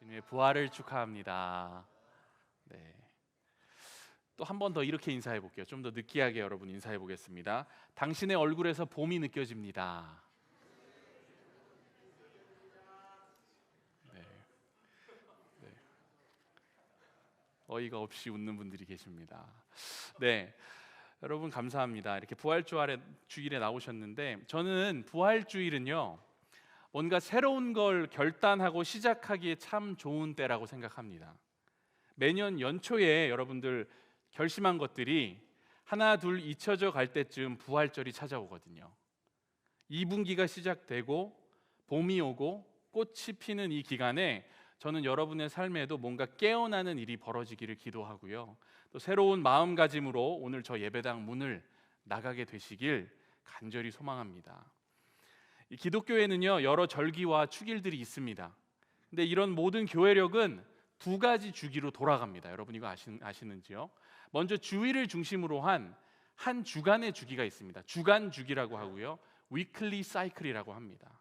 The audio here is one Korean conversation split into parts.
주님의 부활을 축하합니다. 네. 또 한 번 더 이렇게 인사해 볼게요. 좀 더 느끼하게 여러분 인사해 보겠습니다. 당신의 얼굴에서 봄이 느껴집니다. 네. 네. 어이가 없이 웃는 분들이 계십니다. 네. 여러분 감사합니다. 이렇게 주일에 나오셨는데 저는 부활 주일은요. 뭔가 새로운 걸 결단하고 시작하기에 참 좋은 때라고 생각합니다. 매년 연초에 여러분들 결심한 것들이 하나 둘 잊혀져 갈 때쯤 부활절이 찾아오거든요. 2분기가 시작되고 봄이 오고 꽃이 피는 이 기간에 저는 여러분의 삶에도 뭔가 깨어나는 일이 벌어지기를 기도하고요. 또 새로운 마음가짐으로 오늘 저 예배당 문을 나가게 되시길 간절히 소망합니다. 이 기독교에는요 여러 절기와 축일들이 있습니다. 근데 이런 모든 교회력은 두 가지 주기로 돌아갑니다. 여러분 이거 아시는지요? 먼저 주일을 중심으로 한 주간의 주기가 있습니다. 주간 주기라고 하고요. 위클리 사이클이라고 합니다.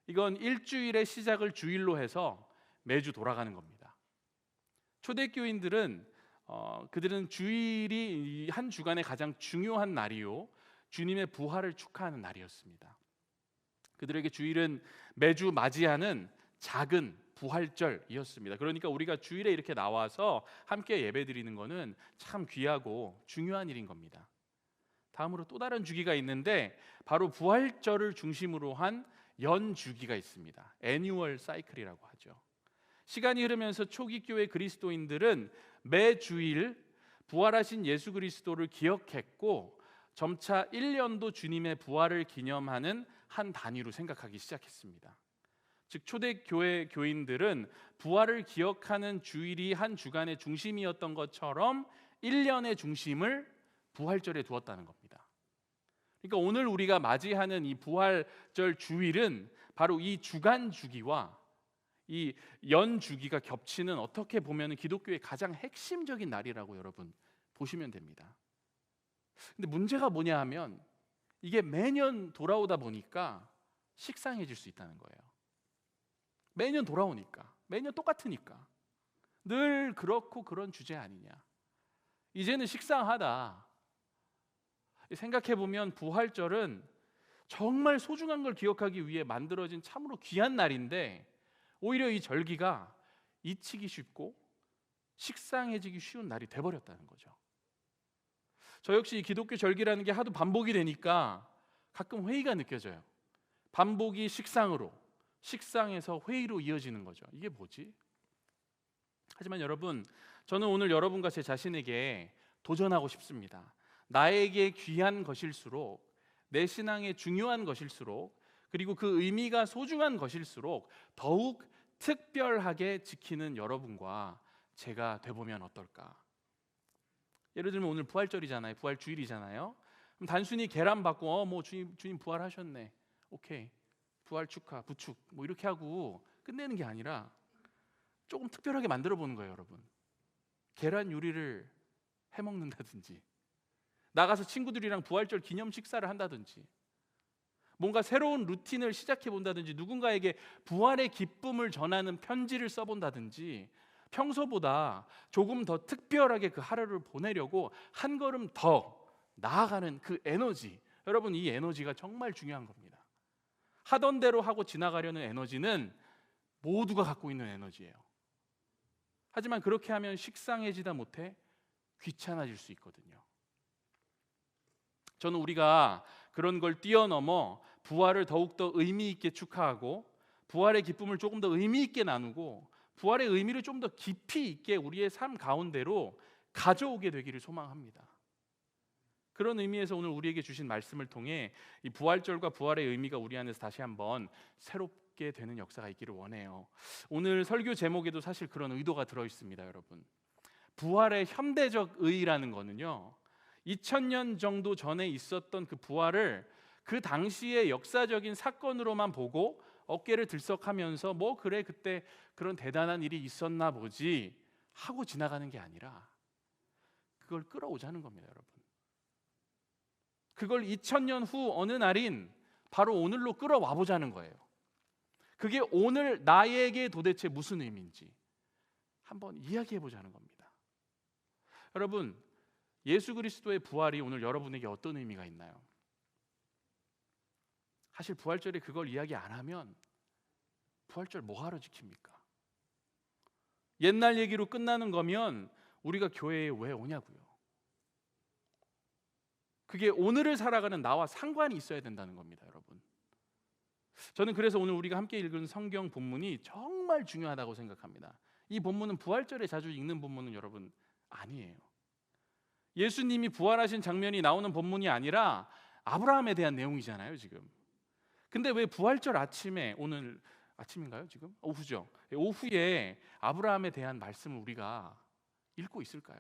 이건 일주일의 시작을 주일로 해서 매주 돌아가는 겁니다. 초대교인들은 그들은 주일이 한 주간의 가장 중요한 날이요 주님의 부활을 축하하는 날이었습니다. 그들에게 주일은 매주 맞이하는 작은 부활절이었습니다. 그러니까 우리가 주일에 이렇게 나와서 함께 예배드리는 것은 참 귀하고 중요한 일인 겁니다. 다음으로 또 다른 주기가 있는데 바로 부활절을 중심으로 한 연주기가 있습니다. 애뉴얼 사이클이라고 하죠. 시간이 흐르면서 초기 교회 그리스도인들은 매 주일 부활하신 예수 그리스도를 기억했고 점차 1년도 주님의 부활을 기념하는 한 단위로 생각하기 시작했습니다. 즉 초대교회 교인들은 부활을 기억하는 주일이 한 주간의 중심이었던 것처럼 1년의 중심을 부활절에 두었다는 겁니다. 그러니까 오늘 우리가 맞이하는 이 부활절 주일은 바로 이 주간 주기와 이 연 주기가 겹치는 어떻게 보면 기독교의 가장 핵심적인 날이라고 여러분 보시면 됩니다. 근데 문제가 뭐냐 하면 이게 매년 돌아오다 보니까 식상해질 수 있다는 거예요. 매년 돌아오니까, 매년 똑같으니까 늘 그렇고 그런 주제 아니냐. 이제는 식상하다. 생각해보면 부활절은 정말 소중한 걸 기억하기 위해 만들어진 참으로 귀한 날인데 오히려 이 절기가 잊히기 쉽고 식상해지기 쉬운 날이 돼버렸다는 거죠. 저 역시 이 기독교 절기라는 게 하도 반복이 되니까 가끔 회의가 느껴져요. 반복이 식상으로, 식상에서 회의로 이어지는 거죠. 이게 뭐지? 하지만 여러분, 저는 오늘 여러분과 제 자신에게 도전하고 싶습니다. 나에게 귀한 것일수록, 내 신앙에 중요한 것일수록, 그리고 그 의미가 소중한 것일수록 더욱 특별하게 지키는 여러분과 제가 돼보면 어떨까? 예를 들면 오늘 부활절이잖아요. 부활주일이잖아요. 그럼 단순히 계란 받고 주님 부활하셨네. 오케이. 부활 축하, 부축 뭐 이렇게 하고 끝내는 게 아니라 조금 특별하게 만들어 보는 거예요, 여러분. 계란 요리를 해 먹는다든지 나가서 친구들이랑 부활절 기념 식사를 한다든지 뭔가 새로운 루틴을 시작해 본다든지 누군가에게 부활의 기쁨을 전하는 편지를 써 본다든지 평소보다 조금 더 특별하게 그 하루를 보내려고 한 걸음 더 나아가는 그 에너지, 여러분 이 에너지가 정말 중요한 겁니다. 하던 대로 하고 지나가려는 에너지는 모두가 갖고 있는 에너지예요. 하지만 그렇게 하면 식상해지다 못해 귀찮아질 수 있거든요. 저는 우리가 그런 걸 뛰어넘어 부활을 더욱더 의미 있게 축하하고 부활의 기쁨을 조금 더 의미 있게 나누고 부활의 의미를 좀 더 깊이 있게 우리의 삶 가운데로 가져오게 되기를 소망합니다. 그런 의미에서 오늘 우리에게 주신 말씀을 통해 이 부활절과 부활의 의미가 우리 안에서 다시 한번 새롭게 되는 역사가 있기를 원해요. 오늘 설교 제목에도 사실 그런 의도가 들어 있습니다, 여러분. 부활의 현대적 의의라는 거는요 2000년 정도 전에 있었던 그 부활을 그 당시의 역사적인 사건으로만 보고 어깨를 들썩하면서 뭐 그래 그때 그런 대단한 일이 있었나 보지 하고 지나가는 게 아니라 그걸 끌어오자는 겁니다, 여러분. 그걸 2000년 후 어느 날인 바로 오늘로 끌어와 보자는 거예요. 그게 오늘 나에게 도대체 무슨 의미인지 한번 이야기해 보자는 겁니다. 여러분, 예수 그리스도의 부활이 오늘 여러분에게 어떤 의미가 있나요? 사실 부활절에 그걸 이야기 안 하면 부활절 뭐하러 지킵니까? 옛날 얘기로 끝나는 거면 우리가 교회에 왜 오냐고요. 그게 오늘을 살아가는 나와 상관이 있어야 된다는 겁니다, 여러분. 저는 그래서 오늘 우리가 함께 읽은 성경 본문이 정말 중요하다고 생각합니다. 이 본문은 부활절에 자주 읽는 본문은 여러분 아니에요. 예수님이 부활하신 장면이 나오는 본문이 아니라 아브라함에 대한 내용이잖아요, 지금. 근데 왜 부활절 아침에, 오늘 아침인가요, 지금? 오후죠. 오후에 아브라함에 대한 말씀을 우리가 읽고 있을까요?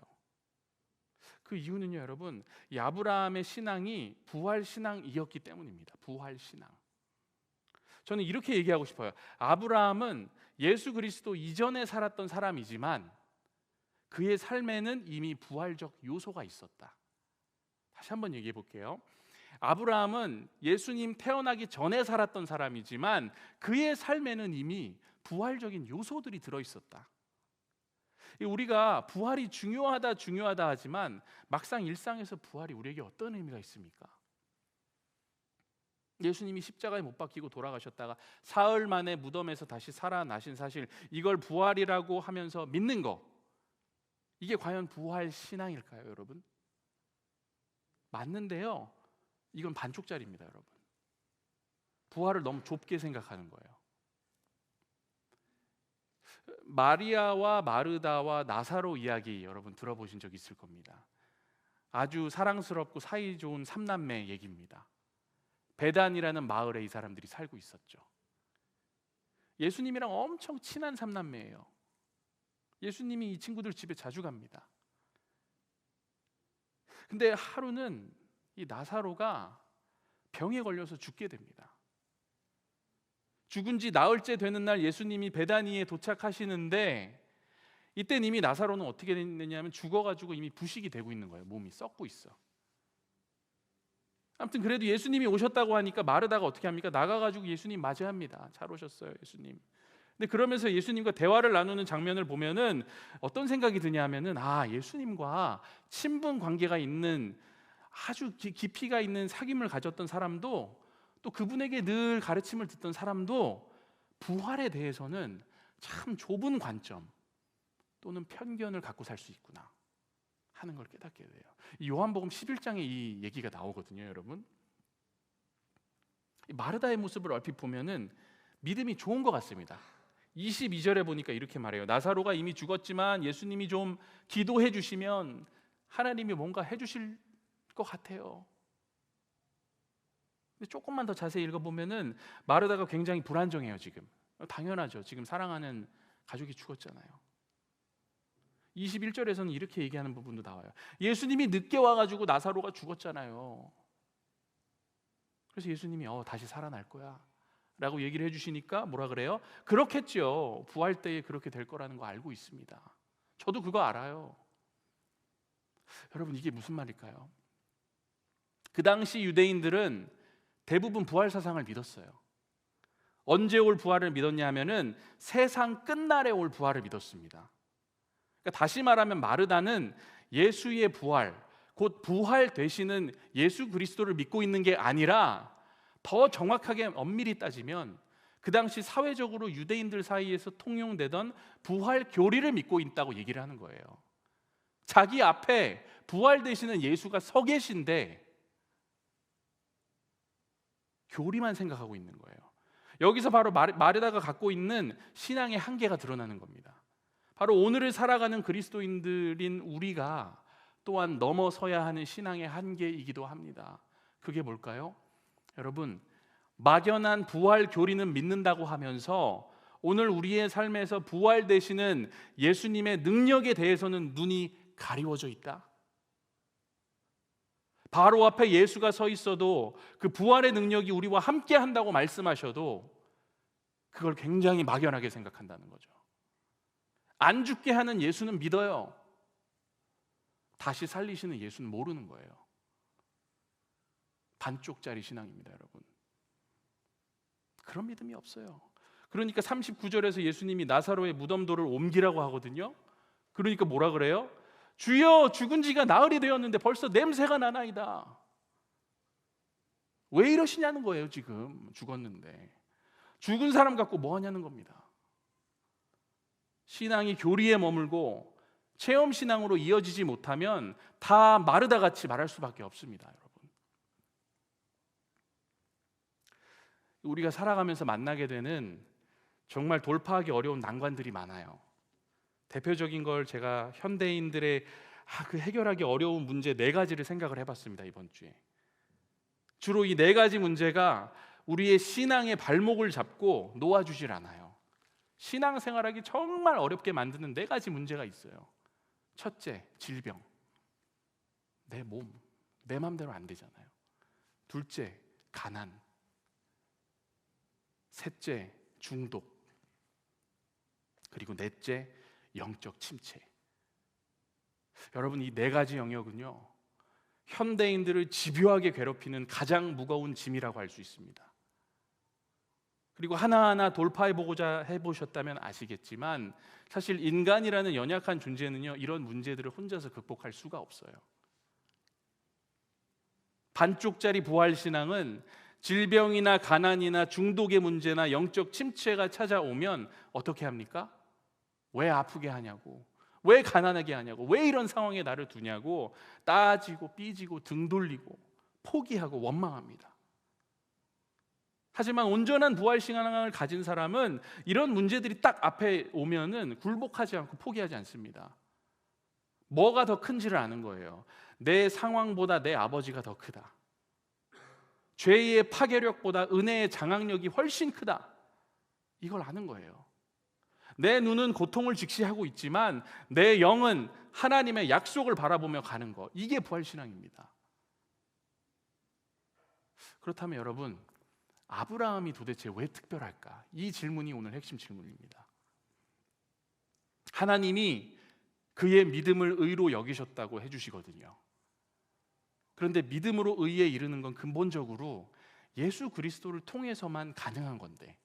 그 이유는요, 여러분, 이 아브라함의 신앙이 부활 신앙이었기 때문입니다. 부활 신앙. 저는 이렇게 얘기하고 싶어요. 아브라함은 예수 그리스도 이전에 살았던 사람이지만 그의 삶에는 이미 부활적 요소가 있었다. 다시 한번 얘기해 볼게요. 아브라함은 예수님 태어나기 전에 살았던 사람이지만 그의 삶에는 이미 부활적인 요소들이 들어 있었다. 우리가 부활이 중요하다 하지만 막상 일상에서 부활이 우리에게 어떤 의미가 있습니까? 예수님이 십자가에 못 박히고 돌아가셨다가 사흘 만에 무덤에서 다시 살아나신 사실, 이걸 부활이라고 하면서 믿는 거, 이게 과연 부활 신앙일까요, 여러분? 맞는데요, 이건 반쪽짜리입니다, 여러분. 부활을 너무 좁게 생각하는 거예요. 마리아와 마르다와 나사로 이야기 여러분 들어보신 적 있을 겁니다. 아주 사랑스럽고 사이 좋은 삼남매 얘기입니다. 베단이라는 마을에 이 사람들이 살고 있었죠. 예수님이랑 엄청 친한 삼남매예요. 예수님이 이 친구들 집에 자주 갑니다. 근데 하루는 이 나사로가 병에 걸려서 죽게 됩니다. 죽은 지 나흘째 되는 날 예수님이 베다니에 도착하시는데 이때 이미 나사로는 어떻게 됐느냐면 죽어가지고 이미 부식이 되고 있는 거예요. 몸이 썩고 있어. 아무튼 그래도 예수님이 오셨다고 하니까 마르다가 어떻게 합니까? 나가가지고 예수님 맞이합니다. 잘 오셨어요, 예수님. 근데 그러면서 예수님과 대화를 나누는 장면을 보면은 어떤 생각이 드냐면은, 예수님과 친분 관계가 있는 아주 깊이가 있는 사귐을 가졌던 사람도, 또 그분에게 늘 가르침을 듣던 사람도 부활에 대해서는 참 좁은 관점 또는 편견을 갖고 살 수 있구나 하는 걸 깨닫게 돼요. 이 요한복음 11장에 이 얘기가 나오거든요, 여러분. 마르다의 모습을 얼핏 보면은 믿음이 좋은 것 같습니다. 22절에 보니까 이렇게 말해요. 나사로가 이미 죽었지만 예수님이 좀 기도해 주시면 하나님이 뭔가 해주실 것 같아요. 근데 조금만 더 자세히 읽어보면은 마르다가 굉장히 불안정해요. 지금 당연하죠. 지금 사랑하는 가족이 죽었잖아요. 21절에서는 이렇게 얘기하는 부분도 나와요. 예수님이 늦게 와가지고 나사로가 죽었잖아요. 그래서 예수님이 다시 살아날 거야 라고 얘기를 해주시니까 뭐라 그래요? 그렇겠죠. 부활 때에 그렇게 될 거라는 거 알고 있습니다. 저도 그거 알아요. 여러분, 이게 무슨 말일까요? 그 당시 유대인들은 대부분 부활 사상을 믿었어요. 언제 올 부활을 믿었냐 하면은 세상 끝날에 올 부활을 믿었습니다. 그러니까 다시 말하면 마르다는 예수의 부활, 곧 부활 되시는 예수 그리스도를 믿고 있는 게 아니라 더 정확하게 엄밀히 따지면 그 당시 사회적으로 유대인들 사이에서 통용되던 부활 교리를 믿고 있다고 얘기를 하는 거예요. 자기 앞에 부활 되시는 예수가 서 계신데 교리만 생각하고 있는 거예요. 여기서 바로 마르다가 갖고 있는 신앙의 한계가 드러나는 겁니다. 바로 오늘을 살아가는 그리스도인들인 우리가 또한 넘어서야 하는 신앙의 한계이기도 합니다. 그게 뭘까요? 여러분, 막연한 부활 교리는 믿는다고 하면서 오늘 우리의 삶에서 부활 되시는 예수님의 능력에 대해서는 눈이 가리워져 있다. 바로 앞에 예수가 서 있어도 그 부활의 능력이 우리와 함께 한다고 말씀하셔도 그걸 굉장히 막연하게 생각한다는 거죠. 안 죽게 하는 예수는 믿어요. 다시 살리시는 예수는 모르는 거예요. 반쪽짜리 신앙입니다, 여러분. 그런 믿음이 없어요. 그러니까 39절에서 예수님이 나사로의 무덤돌을 옮기라고 하거든요. 그러니까 뭐라 그래요? 주여, 죽은 지가 나흘이 되었는데 벌써 냄새가 나나이다. 왜 이러시냐는 거예요. 지금 죽었는데 죽은 사람 갖고 뭐 하냐는 겁니다. 신앙이 교리에 머물고 체험 신앙으로 이어지지 못하면 다 마르다 같이 말할 수밖에 없습니다, 여러분. 우리가 살아가면서 만나게 되는 정말 돌파하기 어려운 난관들이 많아요. 대표적인 걸 제가 현대인들의 그 해결하기 어려운 문제 4가지를 생각을 해봤습니다, 이번 주에. 주로 이 4가지 문제가 우리의 신앙의 발목을 잡고 놓아주질 않아요. 신앙생활하기 정말 어렵게 만드는 4가지 문제가 있어요. 첫째, 질병. 내 몸, 내 맘대로 안 되잖아요. 둘째, 가난. 셋째, 중독. 그리고 넷째, 영적 침체. 여러분, 이 4가지 영역은요, 현대인들을 집요하게 괴롭히는 가장 무거운 짐이라고 할 수 있습니다. 그리고 하나하나 돌파해보고자 해보셨다면 아시겠지만 사실 인간이라는 연약한 존재는요, 이런 문제들을 혼자서 극복할 수가 없어요. 반쪽짜리 부활신앙은 질병이나 가난이나 중독의 문제나 영적 침체가 찾아오면 어떻게 합니까? 왜 아프게 하냐고, 왜 가난하게 하냐고, 왜 이런 상황에 나를 두냐고 따지고 삐지고 등 돌리고 포기하고 원망합니다. 하지만 온전한 부활신앙을 가진 사람은 이런 문제들이 딱 앞에 오면은 굴복하지 않고 포기하지 않습니다. 뭐가 더 큰지를 아는 거예요. 내 상황보다 내 아버지가 더 크다. 죄의 파괴력보다 은혜의 장악력이 훨씬 크다. 이걸 아는 거예요. 내 눈은 고통을 직시하고 있지만 내 영은 하나님의 약속을 바라보며 가는 것, 이게 부활신앙입니다. 그렇다면 여러분, 아브라함이 도대체 왜 특별할까? 이 질문이 오늘 핵심 질문입니다. 하나님이 그의 믿음을 의로 여기셨다고 해주시거든요. 그런데 믿음으로 의에 이르는 건 근본적으로 예수 그리스도를 통해서만 가능한 건데,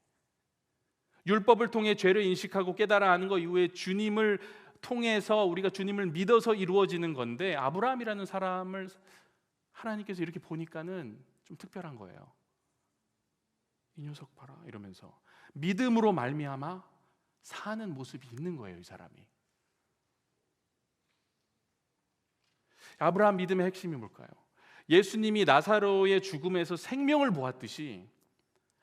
율법을 통해 죄를 인식하고 깨달아 아는 것 이후에 주님을 통해서 우리가 주님을 믿어서 이루어지는 건데, 아브라함이라는 사람을 하나님께서 이렇게 보니까는 좀 특별한 거예요. 이 녀석 봐라 이러면서 믿음으로 말미암아 사는 모습이 있는 거예요, 이 사람이. 아브라함 믿음의 핵심이 뭘까요? 예수님이 나사로의 죽음에서 생명을 보았듯이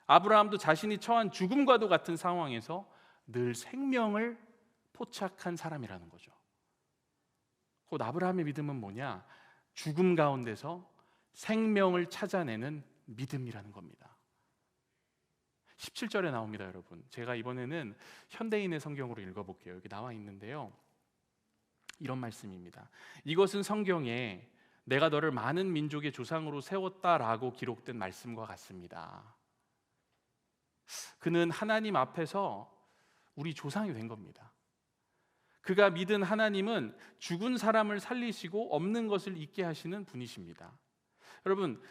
아브라함도 자신이 처한 죽음과도 같은 상황에서 늘 생명을 포착한 사람이라는 거죠. 곧 아브라함의 믿음은 뭐냐? 죽음 가운데서 생명을 찾아내는 믿음이라는 겁니다. 17절에 나옵니다, 여러분. 제가 이번에는 현대인의 성경으로 읽어볼게요. 여기 나와 있는데요, 이런 말씀입니다. 이것은 성경에 내가 너를 많은 민족의 조상으로 세웠다라고 기록된 말씀과 같습니다. 그는 하나님 앞에서 우리 조상이 된 겁니다. 그가 믿은 하나님은 죽은 사람을 살리시고 없는 것을 있게 하시는 분이십니다. 여러분,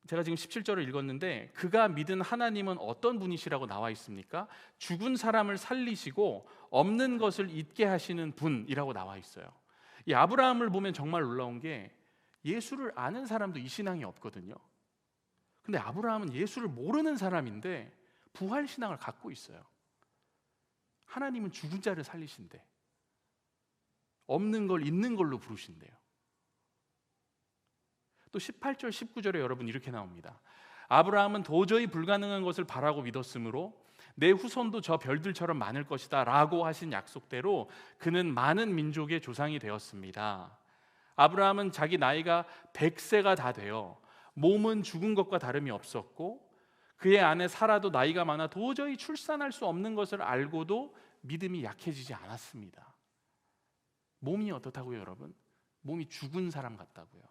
제가 지금 17절을 읽었는데 그가 믿은 하나님은 어떤 분이시라고 나와 있습니까? 죽은 사람을 살리시고 없는 것을 있게 하시는 분이라고 나와 있어요. 이 아브라함을 보면 정말 놀라운 게 예수를 아는 사람도 이 신앙이 없거든요. 근데 아브라함은 예수를 모르는 사람인데 부활신앙을 갖고 있어요. 하나님은 죽은 자를 살리신대. 없는 걸 있는 걸로 부르신대요. 또 18절 19절에 여러분 이렇게 나옵니다. 아브라함은 도저히 불가능한 것을 바라고 믿었으므로 내 후손도 저 별들처럼 많을 것이다 라고 하신 약속대로 그는 많은 민족의 조상이 되었습니다. 아브라함은 자기 나이가 100세가 다 되어 몸은 죽은 것과 다름이 없었고 그의 아내 사라도 나이가 많아 도저히 출산할 수 없는 것을 알고도 믿음이 약해지지 않았습니다. 몸이 어떻다고요, 여러분? 몸이 죽은 사람 같다고요.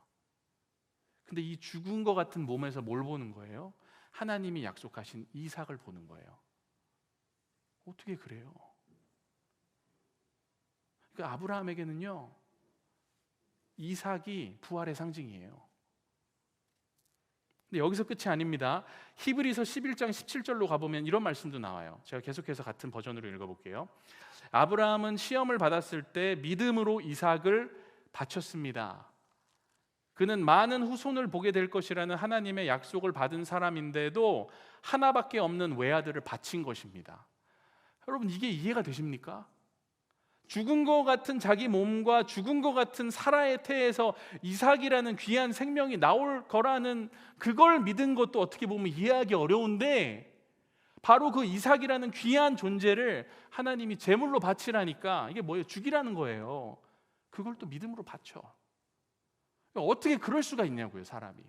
근데 이 죽은 것 같은 몸에서 뭘 보는 거예요? 하나님이 약속하신 이삭을 보는 거예요. 어떻게 그래요? 그러니까 아브라함에게는요, 이삭이 부활의 상징이에요. 근데 여기서 끝이 아닙니다. 히브리서 11장 17절로 가보면 이런 말씀도 나와요. 제가 계속해서 같은 버전으로 읽어볼게요. 아브라함은 시험을 받았을 때 믿음으로 이삭을 바쳤습니다. 그는 많은 후손을 보게 될 것이라는 하나님의 약속을 받은 사람인데도 하나밖에 없는 외아들을 바친 것입니다. 여러분, 이게 이해가 되십니까? 죽은 것 같은 자기 몸과 죽은 것 같은 사라의 태에서 이삭이라는 귀한 생명이 나올 거라는 그걸 믿은 것도 어떻게 보면 이해하기 어려운데, 바로 그 이삭이라는 귀한 존재를 하나님이 제물로 바치라니까 이게 뭐예요? 죽이라는 거예요. 그걸 또 믿음으로 바쳐. 어떻게 그럴 수가 있냐고요, 사람이.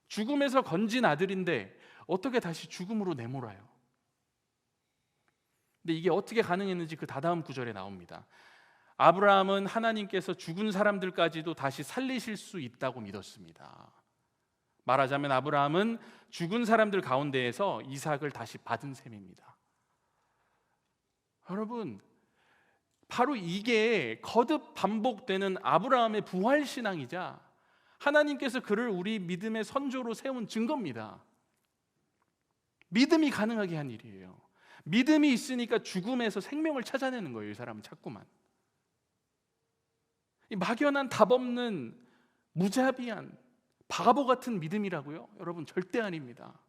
죽음에서 건진 아들인데 어떻게 다시 죽음으로 내몰아요? 근데 이게 어떻게 가능했는지 그 다다음 구절에 나옵니다. 아브라함은 하나님께서 죽은 사람들까지도 다시 살리실 수 있다고 믿었습니다. 말하자면 아브라함은 죽은 사람들 가운데에서 이삭을 다시 받은 셈입니다. 여러분, 바로 이게 거듭 반복되는 아브라함의 부활신앙이자 하나님께서 그를 우리 믿음의 선조로 세운 증거입니다. 믿음이 가능하게 한 일이에요. 믿음이 있으니까 죽음에서 생명을 찾아내는 거예요. 이 사람은 자꾸만. 이 막연한 답 없는 무자비한 바보 같은 믿음이라고요? 여러분, 절대 아닙니다.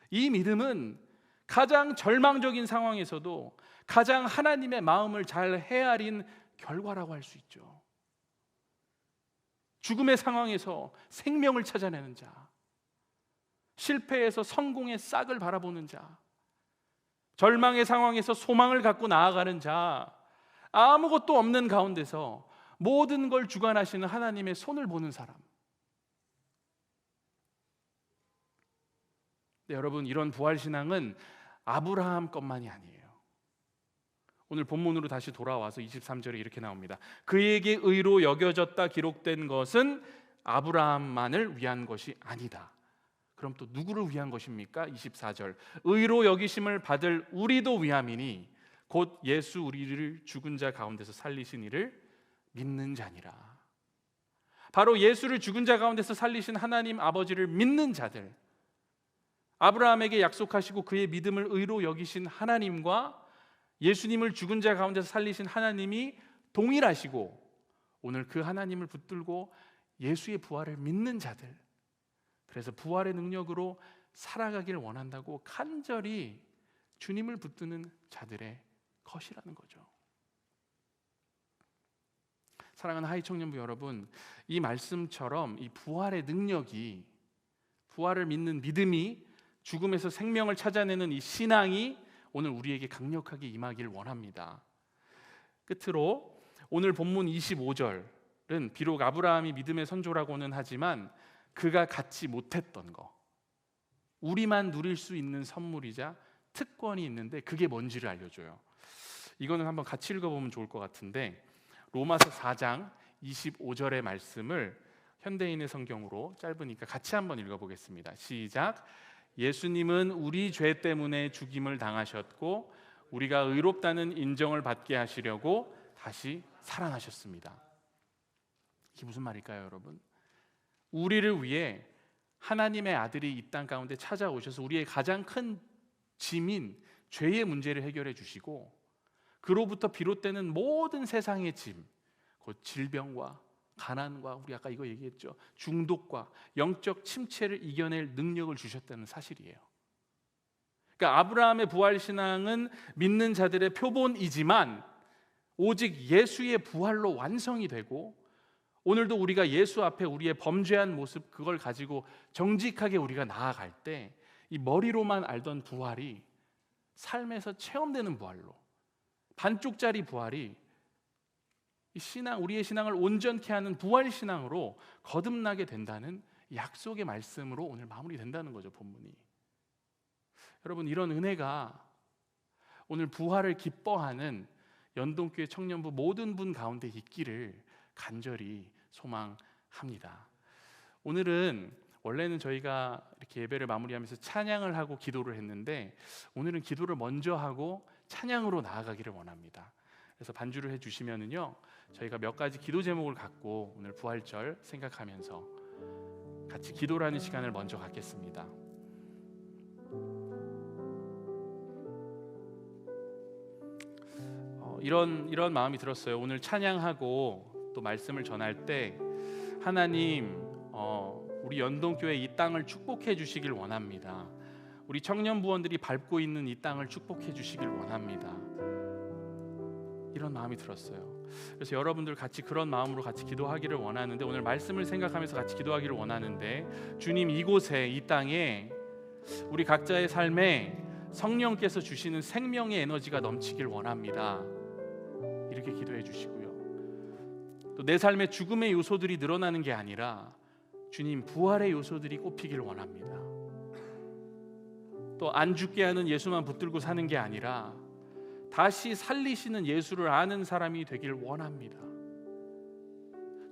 이 믿음은 가장 절망적인 상황에서도 가장 하나님의 마음을 잘 헤아린 결과라고 할 수 있죠. 죽음의 상황에서 생명을 찾아내는 자, 실패에서 성공의 싹을 바라보는 자, 절망의 상황에서 소망을 갖고 나아가는 자, 아무것도 없는 가운데서 모든 걸 주관하시는 하나님의 손을 보는 사람. 네, 여러분, 이런 부활신앙은 아브라함 것만이 아니에요. 오늘 본문으로 다시 돌아와서 23절에 이렇게 나옵니다. 그에게 의로 여겨졌다 기록된 것은 아브라함만을 위한 것이 아니다. 그럼 또 누구를 위한 것입니까? 24절. 의로 여기심을 받을 우리도 위함이니 곧 예수 우리를 죽은 자 가운데서 살리신 이를 믿는 자니라. 바로 예수를 죽은 자 가운데서 살리신 하나님 아버지를 믿는 자들, 아브라함에게 약속하시고 그의 믿음을 의로 여기신 하나님과 예수님을 죽은 자 가운데서 살리신 하나님이 동일하시고 오늘 그 하나님을 붙들고 예수의 부활을 믿는 자들, 그래서 부활의 능력으로 살아가길 원한다고 간절히 주님을 붙드는 자들의 것이라는 거죠. 사랑하는 하이청년부 여러분, 이 말씀처럼 이 부활의 능력이, 부활을 믿는 믿음이, 죽음에서 생명을 찾아내는 이 신앙이 오늘 우리에게 강력하게 임하길 원합니다. 끝으로 오늘 본문 25절은 비록 아브라함이 믿음의 선조라고는 하지만 그가 갖지 못했던 거, 우리만 누릴 수 있는 선물이자 특권이 있는데 그게 뭔지를 알려줘요. 이거는 한번 같이 읽어보면 좋을 것 같은데, 로마서 4장 25절의 말씀을 현대인의 성경으로 짧으니까 같이 한번 읽어보겠습니다. 시작. 예수님은 우리 죄 때문에 죽임을 당하셨고 우리가 의롭다는 인정을 받게 하시려고 다시 살아나셨습니다. 이게 무슨 말일까요, 여러분? 우리를 위해 하나님의 아들이 이 땅 가운데 찾아오셔서 우리의 가장 큰 짐인 죄의 문제를 해결해 주시고 그로부터 비롯되는 모든 세상의 짐, 곧 질병과 가난과 우리 아까 이거 얘기했죠, 중독과 영적 침체를 이겨낼 능력을 주셨다는 사실이에요. 그러니까 아브라함의 부활신앙은 믿는 자들의 표본이지만 오직 예수의 부활로 완성이 되고, 오늘도 우리가 예수 앞에 우리의 범죄한 모습, 그걸 가지고 정직하게 우리가 나아갈 때 이 머리로만 알던 부활이 삶에서 체험되는 부활로, 반쪽짜리 부활이 이 신앙, 우리의 신앙을 온전케 하는 부활 신앙으로 거듭나게 된다는 약속의 말씀으로 오늘 마무리된다는 거죠, 본문이. 여러분, 이런 은혜가 오늘 부활을 기뻐하는 연동교회 청년부 모든 분 가운데 있기를 간절히 소망합니다. 오늘은 원래는 저희가 이렇게 예배를 마무리하면서 찬양을 하고 기도를 했는데 오늘은 기도를 먼저 하고 찬양으로 나아가기를 원합니다. 그래서 반주를 해주시면은요, 저희가 몇 가지 기도 제목을 갖고 오늘 부활절 생각하면서 같이 기도를 하는 시간을 먼저 갖겠습니다. 이런 마음이 들었어요. 오늘 찬양하고 또 말씀을 전할 때 하나님 우리 연동교회 이 땅을 축복해 주시길 원합니다. 우리 청년 부원들이 밟고 있는 이 땅을 축복해 주시길 원합니다. 이런 마음이 들었어요. 그래서 여러분들 같이 그런 마음으로 같이 기도하기를 원하는데, 오늘 말씀을 생각하면서 같이 기도하기를 원하는데, 주님 이곳에 이 땅에 우리 각자의 삶에 성령께서 주시는 생명의 에너지가 넘치길 원합니다. 이렇게 기도해 주시고요. 또 내 삶에 죽음의 요소들이 늘어나는 게 아니라 주님 부활의 요소들이 꼽히길 원합니다. 또 안 죽게 하는 예수만 붙들고 사는 게 아니라 다시 살리시는 예수를 아는 사람이 되길 원합니다.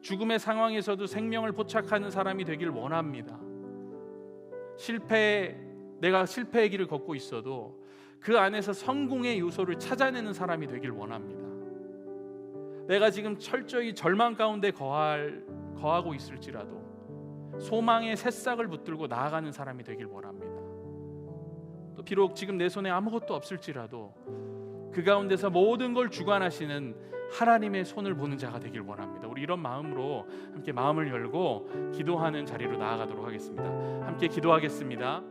죽음의 상황에서도 생명을 포착하는 사람이 되길 원합니다. 내가 실패의 길을 걷고 있어도 그 안에서 성공의 요소를 찾아내는 사람이 되길 원합니다. 내가 지금 철저히 절망 가운데 거하고 있을지라도 소망의 새싹을 붙들고 나아가는 사람이 되길 원합니다. 또 비록 지금 내 손에 아무것도 없을지라도 그 가운데서 모든 걸 주관하시는 하나님의 손을 보는 자가 되길 원합니다. 우리 이런 마음으로 함께 마음을 열고 기도하는 자리로 나아가도록 하겠습니다. 함께 기도하겠습니다.